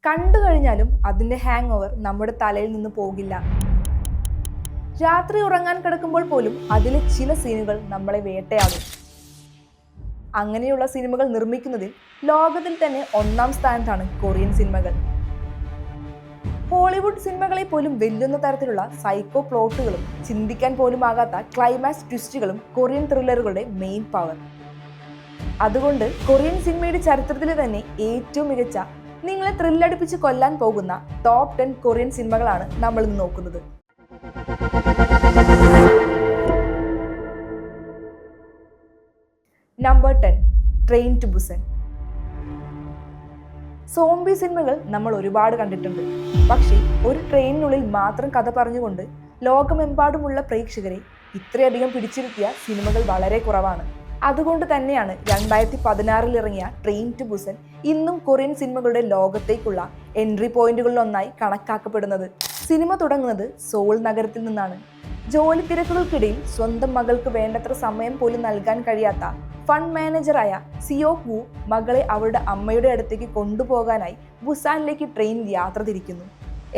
കണ്ടു കഴിഞ്ഞാലും അതിൻ്റെ ഹാങ് ഓവർ നമ്മുടെ തലയിൽ നിന്ന് പോകില്ല. രാത്രി ഉറങ്ങാൻ കിടക്കുമ്പോൾ പോലും അതിലെ ചില സീനുകൾ നമ്മളെ വേട്ടയാടും. അങ്ങനെയുള്ള സിനിമകൾ നിർമ്മിക്കുന്നതിൽ ലോകത്തിൽ തന്നെ ഒന്നാം സ്ഥാനത്താണ് കൊറിയൻ സിനിമകൾ. ഹോളിവുഡ് സിനിമകളെ പോലും വെല്ലുന്ന തരത്തിലുള്ള സൈക്കോ പ്ലോട്ടുകളും ചിന്തിക്കാൻ പോലും ആകാത്ത ക്ലൈമാക്സ് ട്വിസ്റ്റുകളും കൊറിയൻ ത്രില്ലറുകളുടെ മെയിൻ പവർ. അതുകൊണ്ട് കൊറിയൻ സിനിമയുടെ ചരിത്രത്തിലെ തന്നെ ഏറ്റവും മികച്ച, നിങ്ങളെ ത്രില്ലടിപ്പിച്ച് കൊല്ലാൻ പോകുന്ന ടോപ്പ് 10 കൊറിയൻ സിനിമകളാണ് നമ്മൾ ഇന്ന് നോക്കുന്നത്. Number 10, train to Busan. Zombie സിനിമകൾ നമ്മൾ ഒരുപാട് കണ്ടിട്ടുണ്ട്. പക്ഷേ ഒരു ട്രെയിനിനുള്ളിൽ മാത്രം കഥ പറഞ്ഞുകൊണ്ട് ലോകമെമ്പാടുമുള്ള പ്രേക്ഷകരെ ഇത്രയധികം പിടിച്ചിരുത്തിയ സിനിമകൾ വളരെ കുറവാണ്. അതുകൊണ്ട് തന്നെയാണ് 2016 ഇറങ്ങിയ ട്രെയിൻ ടു ബുസൻ ഇന്നും കൊറിയൻ സിനിമകളുടെ ലോകത്തേക്കുള്ള എൻട്രി പോയിന്റുകളിലൊന്നായി കണക്കാക്കപ്പെടുന്നത്. സിനിമ തുടങ്ങുന്നത് സോൾ നഗരത്തിൽ നിന്നാണ്. ജോലി തിരക്കുകൾക്കിടയിൽ സ്വന്തം മകൾക്ക് വേണ്ടത്ര സമയം പോലും നൽകാൻ കഴിയാത്ത ഫണ്ട് മാനേജറായ സിയോക് വു മകളെ അവളുടെ അമ്മയുടെ അടുത്തേക്ക് കൊണ്ടുപോകാനായി ബുസാനിലേക്ക് ട്രെയിനിൽ യാത്ര തിരിക്കുന്നു.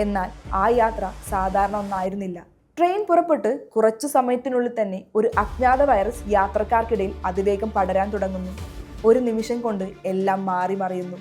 എന്നാൽ ആ യാത്ര സാധാരണ ഒന്നായിരുന്നില്ല. ട്രെയിൻ പുറപ്പെട്ട് കുറച്ചു സമയത്തിനുള്ളിൽ തന്നെ ഒരു അജ്ഞാത വൈറസ് യാത്രക്കാർക്കിടയിൽ അതിവേഗം പടരാൻ തുടങ്ങുന്നു. ഒരു നിമിഷം കൊണ്ട് എല്ലാം മാറി മറിയുന്നു.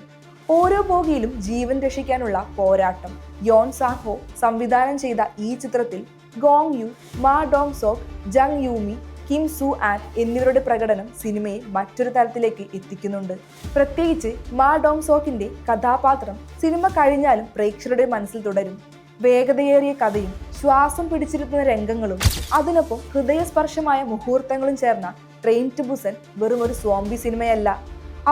ഓരോ ബോഗിയിലും ജീവൻ രക്ഷിക്കാനുള്ള പോരാട്ടം. യോൺ സാങ് ഹോ സംവിധാനം ചെയ്ത ഈ ചിത്രത്തിൽ ഗോങ് യു, മാ ഡോങ് സോക്, ജങ് യൂമി, കിം സു ആൻ എന്നിവരുടെ പ്രകടനം സിനിമയെ മറ്റൊരു തലത്തിലേക്ക് എത്തിക്കുന്നുണ്ട്. പ്രത്യേകിച്ച് മാ ഡോങ് സോക്കിന്റെ കഥാപാത്രം സിനിമ കഴിഞ്ഞാലും പ്രേക്ഷകരുടെ മനസ്സിൽ തുടരും. വേഗതയേറിയ കഥയും ശ്വാസം പിടിച്ചിരുത്തുന്ന രംഗങ്ങളും അതിനൊപ്പം ഹൃദയസ്പർശമായ മുഹൂർത്തങ്ങളും ചേർന്ന ട്രെയിൻ ടു ബുസൻ വെറും ഒരു സോംബി സിനിമയല്ല.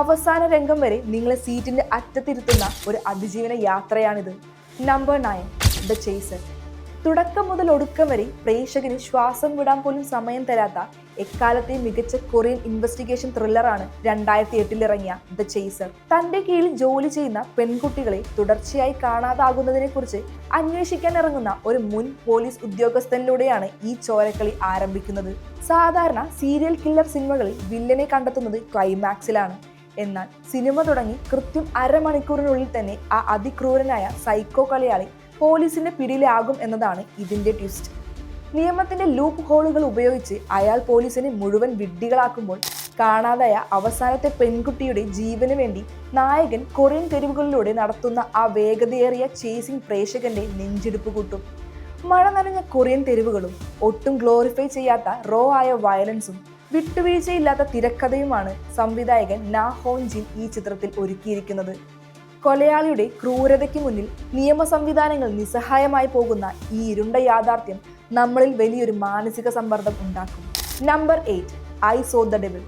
അവസാന രംഗം വരെ നിങ്ങളെ സീറ്റിന്റെ അറ്റത്തിരുത്തുന്ന ഒരു അതിജീവന യാത്രയാണിത്. Number 9, the chaser. തുടക്കം മുതൽ ഒടുക്കം വരെ പ്രേക്ഷകന് ശ്വാസം വിടാൻ പോലും സമയം തരാത്ത എക്കാലത്തെ മികച്ച കൊറിയൻ ഇൻവെസ്റ്റിഗേഷൻ ത്രില്ലറാണ് 2008 ഇറങ്ങിയ ദ ചേസർ. തന്റെ കീഴിൽ ജോലി ചെയ്യുന്ന പെൺകുട്ടികളെ തുടർച്ചയായി കാണാതാകുന്നതിനെ കുറിച്ച് അന്വേഷിക്കാൻ ഇറങ്ങുന്ന ഒരു മുൻ പോലീസ് ഉദ്യോഗസ്ഥനിലൂടെയാണ് ഈ ചോരക്കളി ആരംഭിക്കുന്നത്. സാധാരണ സീരിയൽ കില്ലർ സിനിമകളിൽ വില്ലനെ കണ്ടെത്തുന്നത് ക്ലൈമാക്സിലാണ്. എന്നാൽ സിനിമ തുടങ്ങി കൃത്യം അരമണിക്കൂറിനുള്ളിൽ തന്നെ ആ അതിക്രൂരനായ സൈക്കോ കൊലയാളി പോലീസിന്റെ പിടിയിലാകും എന്നതാണ് ഇതിന്റെ ട്വിസ്റ്റ്. നിയമത്തിന്റെ ലൂപ്പ് ഹോളുകൾ ഉപയോഗിച്ച് അയാൾ പോലീസിനെ മുഴുവൻ വിഡ്ഢികളാക്കുമ്പോൾ കാണാതായ അവസാനത്തെ പെൺകുട്ടിയുടെ ജീവന് വേണ്ടി നായകൻ കൊറിയൻ തെരുവുകളിലൂടെ നടത്തുന്ന ആ വേഗതയേറിയ ചേസിംഗ് പ്രേക്ഷകന്റെ നെഞ്ചിടിപ്പ് കൂട്ടും. മഴ നനഞ്ഞ കൊറിയൻ തെരുവുകളും ഒട്ടും ഗ്ലോറിഫൈ ചെയ്യാത്ത റോ ആയ വയലൻസും വിട്ടുവീഴ്ചയില്ലാത്ത തിരക്കഥയുമാണ് സംവിധായകൻ നാ ഹോൻ ജിൻ ഈ ചിത്രത്തിൽ ഒരുക്കിയിരിക്കുന്നത്. കൊലയാളിയുടെ ക്രൂരതയ്ക്ക് മുന്നിൽ നിയമ സംവിധാനങ്ങൾ നിസ്സഹായമായി പോകുന്ന ഈ ഇരുണ്ട യാഥാർത്ഥ്യം നമ്മളിൽ വലിയൊരു മാനസിക സമ്മർദ്ദം ഉണ്ടാക്കും. Number 8, I so the devil.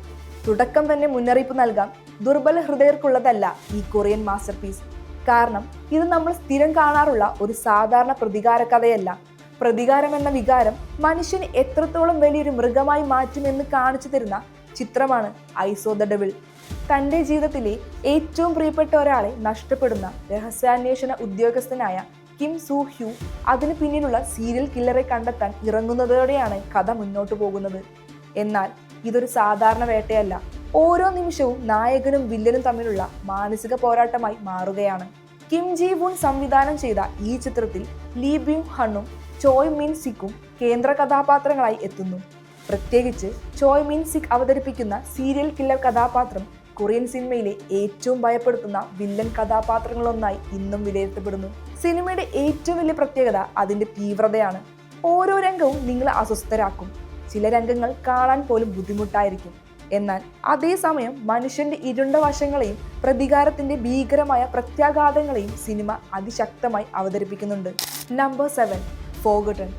തുടക്കം തന്നെ മുന്നറിയിപ്പ് നൽകാം, ദുർബല ഹൃദയർക്കുള്ളതല്ല ഈ കൊറിയൻ മാസ്റ്റർ പീസ്. കാരണം ഇത് നമ്മൾ സ്ഥിരം കാണാറുള്ള ഒരു സാധാരണ പ്രതികാര കഥയല്ല. പ്രതികാരം എന്ന വികാരം മനുഷ്യന് എത്രത്തോളം വലിയൊരു മൃഗമായി മാറ്റുമെന്ന് കാണിച്ചു തരുന്ന ചിത്രമാണ് ഐ സോ ദ ഡെവിൾ. തൻ്റെ ജീവിതത്തിലെ ഏറ്റവും പ്രിയപ്പെട്ട ഒരാളെ നഷ്ടപ്പെടുന്ന രഹസ്യാന്വേഷണ ഉദ്യോഗസ്ഥനായ കിം സു ഹ്യൂ അതിനു പിന്നിലുള്ള സീരിയൽ കില്ലറെ കണ്ടെത്താൻ ഇറങ്ങുന്നതോടെയാണ് കഥ മുന്നോട്ട് പോകുന്നത്. എന്നാൽ ഇതൊരു സാധാരണ വേട്ടയല്ല. ഓരോ നിമിഷവും നായകനും വില്ലനും തമ്മിലുള്ള മാനസിക പോരാട്ടമായി മാറുകയാണ്. കിം ജി വുൺ സംവിധാനം ചെയ്ത ഈ ചിത്രത്തിൽ ലീ ബ്യൂങ് ഹണ്ണും ചോയ് മിൻ സിക്കും കേന്ദ്ര കഥാപാത്രങ്ങളായി എത്തുന്നു. പ്രത്യേകിച്ച് ചോയ് മിൻ സിക് അവതരിപ്പിക്കുന്ന സീരിയൽ കില്ലർ കഥാപാത്രം കൊറിയൻ സിനിമയിലെ ഏറ്റവും ഭയപ്പെടുത്തുന്ന വില്ലൻ കഥാപാത്രങ്ങളൊന്നായി ഇന്നും വിലയിരുത്തപ്പെടുന്നു. സിനിമയുടെ ഏറ്റവും വലിയ പ്രത്യേകത അതിന്റെ തീവ്രതയാണ്. ഓരോ രംഗവും നിങ്ങളെ അസ്വസ്ഥരാക്കും. ചില രംഗങ്ങൾ കാണാൻ പോലും ബുദ്ധിമുട്ടായിരിക്കും. എന്നാൽ അതേസമയം മനുഷ്യന്റെ ഇരുണ്ട വശങ്ങളെയും പ്രതികാരത്തിന്റെ ഭീകരമായ പ്രത്യാഘാതങ്ങളെയും സിനിമ അതിശക്തമായി അവതരിപ്പിക്കുന്നുണ്ട്. Number 7, forgotten.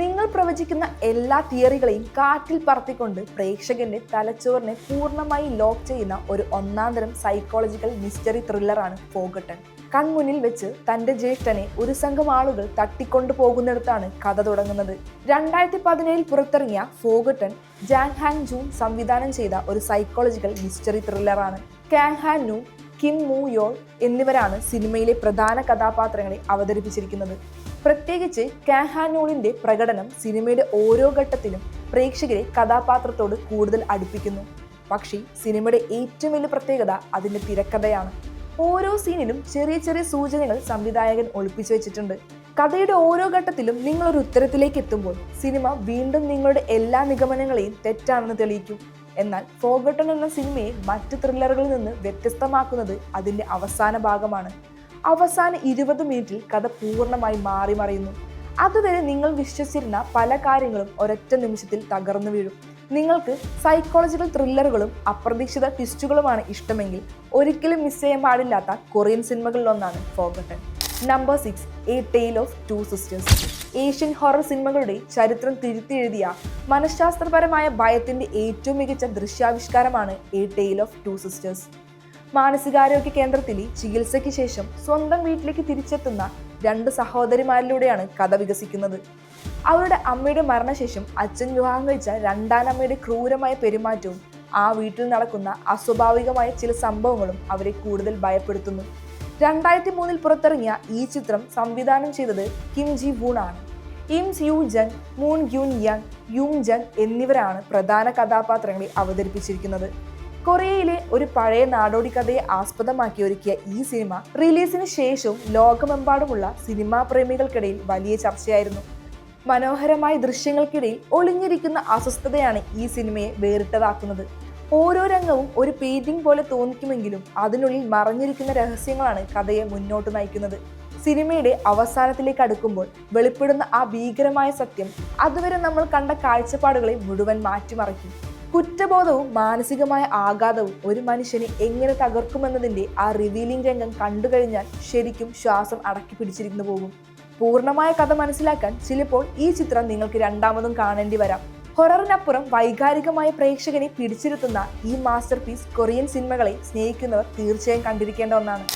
നിങ്ങൾ പ്രവചിക്കുന്ന എല്ലാ തിയറികളെയും കാറ്റിൽ പറത്തിക്കൊണ്ട് പ്രേക്ഷകന്റെ തലച്ചോറിനെ പൂർണ്ണമായി ലോക്ക് ചെയ്യുന്ന ഒരു ഒന്നാന്തരം സൈക്കോളജിക്കൽ മിസ്റ്ററി ത്രില്ലറാണ് ഫോർഗോട്ടൻ. കൺമുന്നിൽ വെച്ച് തന്റെ ജ്യേഷ്ഠനെ ഒരു സംഘം ആളുകൾ തട്ടിക്കൊണ്ടു പോകുന്നിടത്താണ് കഥ തുടങ്ങുന്നത്. 2017 പുറത്തിറങ്ങിയ ഫോർഗോട്ടൻ ജാങ് ഹാങ് ജൂൺ സംവിധാനം ചെയ്ത ഒരു സൈക്കോളജിക്കൽ മിസ്റ്ററി ത്രില്ലറാണ്. കാങ് ഹാൻ നു, കിം മൂ യോൾ എന്നിവരാണ് സിനിമയിലെ പ്രധാന കഥാപാത്രങ്ങളെ അവതരിപ്പിച്ചിരിക്കുന്നത്. പ്രത്യേകിച്ച് കാങ് ഹാൻ നൂളിന്റെ പ്രകടനം സിനിമയുടെ ഓരോ ഘട്ടത്തിലും പ്രേക്ഷകരെ കഥാപാത്രത്തോട് കൂടുതൽ അടുപ്പിക്കുന്നു. പക്ഷേ സിനിമയുടെ ഏറ്റവും വലിയ പ്രത്യേകത അതിന്റെ തിരക്കഥയാണ്. ഓരോ സീനിലും ചെറിയ ചെറിയ സൂചനകൾ സംവിധായകൻ ഒളിപ്പിച്ചു വെച്ചിട്ടുണ്ട്. കഥയുടെ ഓരോ ഘട്ടത്തിലും നിങ്ങൾ ഒരു ഉത്തരത്തിലേക്ക് എത്തുമ്പോൾ സിനിമ വീണ്ടും നിങ്ങളുടെ എല്ലാ നിഗമനങ്ങളെയും തെറ്റാണെന്ന് തെളിയിക്കും. എന്നാൽ ഫോർഗട്ടൺ എന്ന സിനിമയെ മറ്റ് ത്രില്ലറുകളിൽ നിന്ന് വ്യത്യസ്തമാക്കുന്നത് അതിന്റെ അവസാന ഭാഗമാണ്. അവസാന 20 മിനിറ്റിൽ കഥ പൂർണ്ണമായി മാറി മറിയുന്നു. അതുവരെ നിങ്ങൾ വിശ്വസിച്ചിരുന്ന പല കാര്യങ്ങളും ഒരൊറ്റ നിമിഷത്തിൽ തകർന്നു വീഴും. നിങ്ങൾക്ക് സൈക്കോളജിക്കൽ ത്രില്ലറുകളും അപ്രതീക്ഷിത ട്വിസ്റ്റുകളുമാണ് ഇഷ്ടമെങ്കിൽ ഒരിക്കലും മിസ് ചെയ്യാൻ പാടില്ലാത്ത കൊറിയൻ സിനിമകളിലൊന്നാണ് Forgotten. Number 6, a tale of two sisters. Asian horror സിനിമകളുടെ ചരിത്രം തിരുത്തി എഴുതിയ മനഃശാസ്ത്രപരമായ ഭയത്തിന്റെ ഏറ്റവും മികച്ച ദൃശ്യാവിഷ്കാരമാണ് a tale of two sisters. മാനസികാരോഗ്യ കേന്ദ്രത്തിലെ ചികിത്സയ്ക്ക് ശേഷം സ്വന്തം വീട്ടിലേക്ക് തിരിച്ചെത്തുന്ന 2 സഹോദരിമാരിലൂടെയാണ് കഥ വികസിക്കുന്നത്. അവരുടെ അമ്മയുടെ മരണശേഷം അച്ഛൻ വിവാഹം കഴിച്ച രണ്ടാനമ്മയുടെ ക്രൂരമായ പെരുമാറ്റവും ആ വീട്ടിൽ നടക്കുന്ന അസ്വാഭാവികമായ ചില സംഭവങ്ങളും അവരെ കൂടുതൽ ഭയപ്പെടുത്തുന്നു. 2003 പുറത്തിറങ്ങിയ ഈ ചിത്രം സംവിധാനം ചെയ്തത് കിം ജി വൂൺ ആണ്. Im Soo Jung, Moon Geun Young, Yung Jung എന്നിവരാണ് പ്രധാന കഥാപാത്രങ്ങളെ അവതരിപ്പിച്ചിരിക്കുന്നത്. കൊറിയയിലെ ഒരു പഴയ നാടോടി കഥയെ ആസ്പദമാക്കി ഒരുക്കിയ ഈ സിനിമ റിലീസിന് ശേഷവും ലോകമെമ്പാടുമുള്ള സിനിമാ പ്രേമികൾക്കിടയിൽ വലിയ ചർച്ചയായിരുന്നു. മനോഹരമായ ദൃശ്യങ്ങൾക്കിടയിൽ ഒളിഞ്ഞിരിക്കുന്ന അസ്വസ്ഥതയാണ് ഈ സിനിമയെ വേറിട്ടതാക്കുന്നത്. ഓരോ രംഗവും ഒരു പെയിന്റിംഗ് പോലെ തോന്നിക്കുമെങ്കിലും അതിനുള്ളിൽ മറഞ്ഞിരിക്കുന്ന രഹസ്യങ്ങളാണ് കഥയെ മുന്നോട്ട് നയിക്കുന്നത്. സിനിമയുടെ അവസാനത്തിലേക്ക് അടുക്കുമ്പോൾ വെളിപ്പെടുന്ന ആ ഭീകരമായ സത്യം അതുവരെ നമ്മൾ കണ്ട കാഴ്ചപ്പാടുകളെ മുഴുവൻ മാറ്റിമറിക്കും. കുറ്റബോധവും മാനസികമായ ആഘാതവും ഒരു മനുഷ്യനെ എങ്ങനെ തകർക്കുമെന്നതിന്റെ ആ റിവീലിംഗ് രംഗം കണ്ടു കഴിഞ്ഞാൽ ശരിക്കും ശ്വാസം അടക്കി പിടിച്ചിരുന്നു പോകും. പൂർണ്ണമായ കഥ മനസ്സിലാക്കാൻ ചിലപ്പോൾ ഈ ചിത്രം നിങ്ങൾക്ക് രണ്ടാമതും കാണേണ്ടി വരാം. ഹൊററിനപ്പുറം വൈകാരികമായ പ്രേക്ഷകനെ പിടിച്ചിരുത്തുന്ന ഈ മാസ്റ്റർ പീസ് കൊറിയൻ സിനിമകളെ സ്നേഹിക്കുന്നവർ തീർച്ചയായും കണ്ടിരിക്കേണ്ട ഒന്നാണ്.